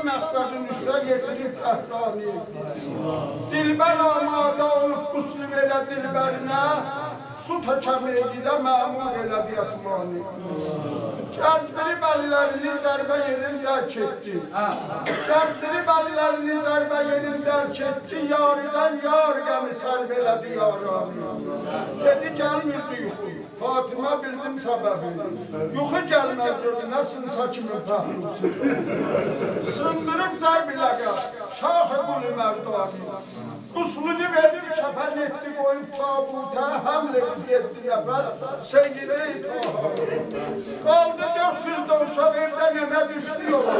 məqsədin üstə yetirib təhrani Dilbər amada olub quslu verə dilbərinə Su tökəməyə gidə məmur elədi əsmani Gəzdirib əllərini zərbə yerin dərk etdi Gəzdirib əllərini zərbə yerin dərk etdi Yarıdan yar qəmi sərb elədi yarani Dedi gəlmirdi yuxu Fatimə bildim səbəbini Yuxu gəlməz gördü nə sınsa kimin pəhlusu Sındırıb zərb iləqə Şah-ı qulu mərdani Usulunu verdi, kəfən etdi, qoyub tabuta, həml etdi, 7 nəfər, Seyyid-i İtaha. Qaldı 400 də uşaq evdənənə düşdü yola.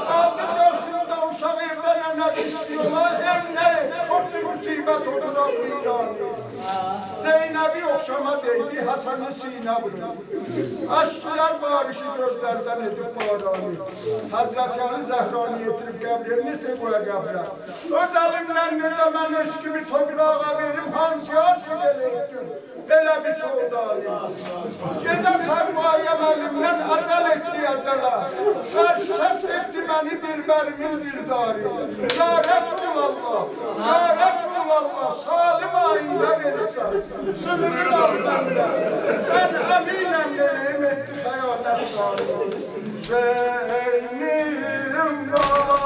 Qaldı 400 də uşaq evdənənə düşdü yola, ev nə? Çoxdur müsibət oturaq İranı. Zeynəbi oxşama deydi, Həsən-i Sinə vurur. Aşklar barışı gözlərdən edib baranı. Həzrət Əli Zəhrani yetirib qəbrini, Segoya qəbrə. Öz əlimdən necə mən eşkimi toprağa verim, hansı aşıq eləydim, belə bir soğudali. Gedəsən mayəm əlimdən əcəl etdi əcələ, Qarşəs etdi məni dilbərimin dildarı. Ya Rəsulallah, ya Rəsulallah, salim ayında verirsən, sınırın almamla. Mən əminəm neliyim etdi xəyanət salim. Hüseynim var.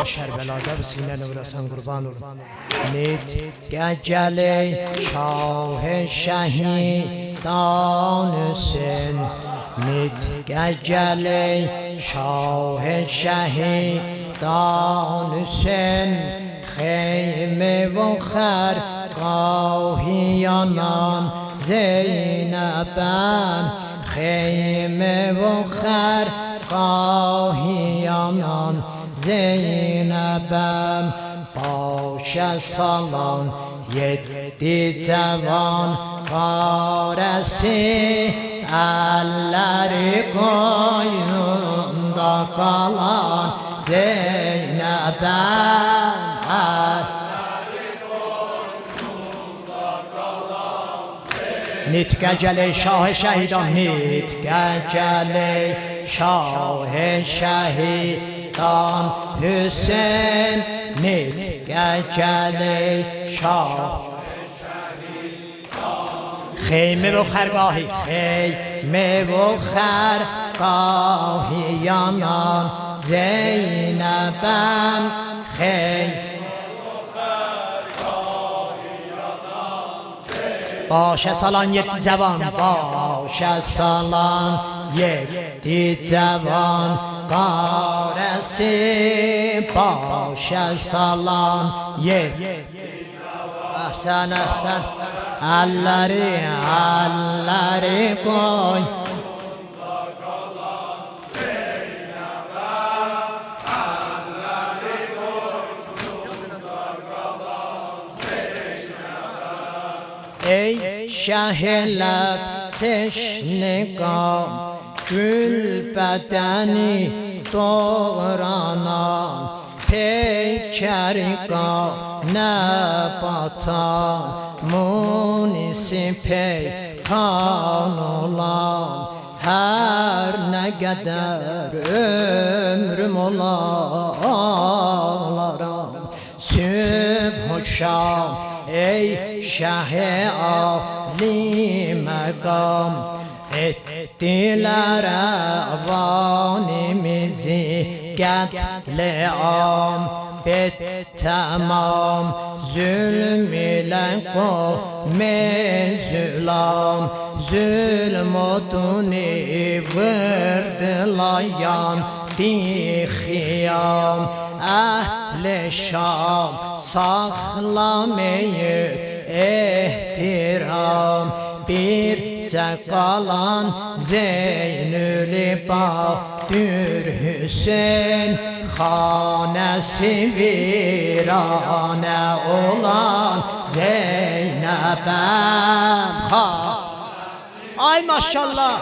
Kərbəladə bu sinən uğrasan qurban ol. Nit gecəli şah-ı şəhidan Hüseyn. Nit gecəli şah-ı şəhidan Hüseyn. Xeyme və xərqah yanan Zeynep'em Xeyme ve xərqahi yanan Zeynep'em Başa salan yedi cavan qarəsi Əlləri qoynunda qalan Zeynep'em Nitqə gələk şah şəhidan Nitqə gələk şah şəhidan Hüseyn Nitqə gələk şah Xeyme və xərqahi Xeyme və xərqahi yanan Zeynep'em Başa salan yedi cavan Başa salan yedi cavan Qarəsi Başa salan yedi Əhsən əhsən Əlləri qoy Ey şəhərlər teşniqam Gül bədəni doğranan Peykəriqa nəbatan Munisi peykan olan Hər nə qədər ömrüm olaram Sübh şam ey şah-ı âli məqam Etdilər əvanimizi qətl-am Tamam zulm ilə qom-i-zülam Zulm oduni vırdılayan dixiyam Əhl-i Şam saxlamayıb ehtiram Bircə qalan Zeynül-Badür Hüseyn Xanəsi viranə olan Zeynep'em Ay maşallah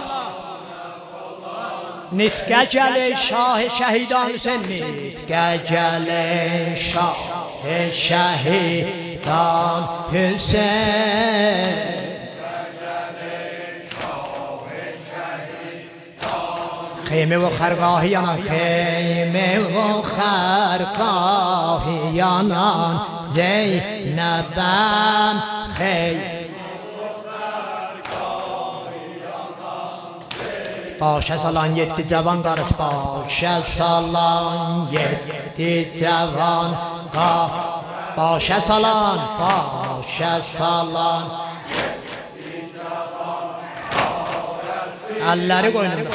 Nitqə gələk şah şəhidan Hüseyn Nitqə gələk şah şəhidan Hüseyn Xeyme və xərqahi yanan Xeyme və xərqahi yanan Zeynep'em Başa salan yedi cavan qarısı Başa salan yedi cavan Başa salan Əlləri qoynunda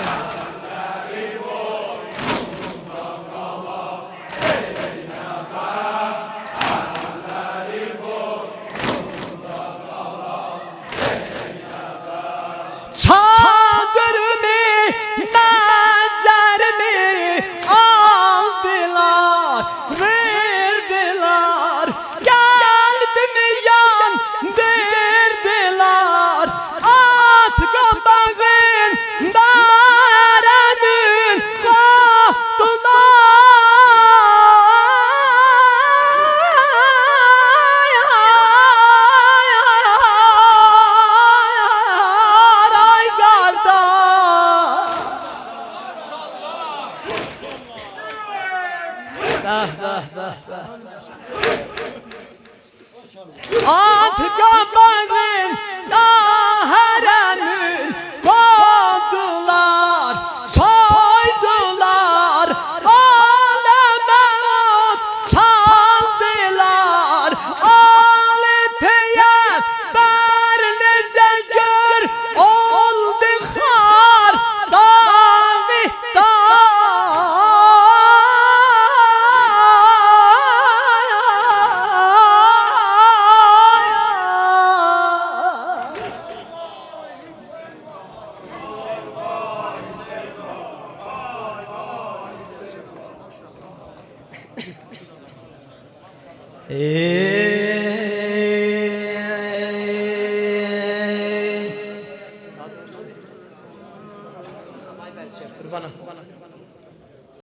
Kurbanım.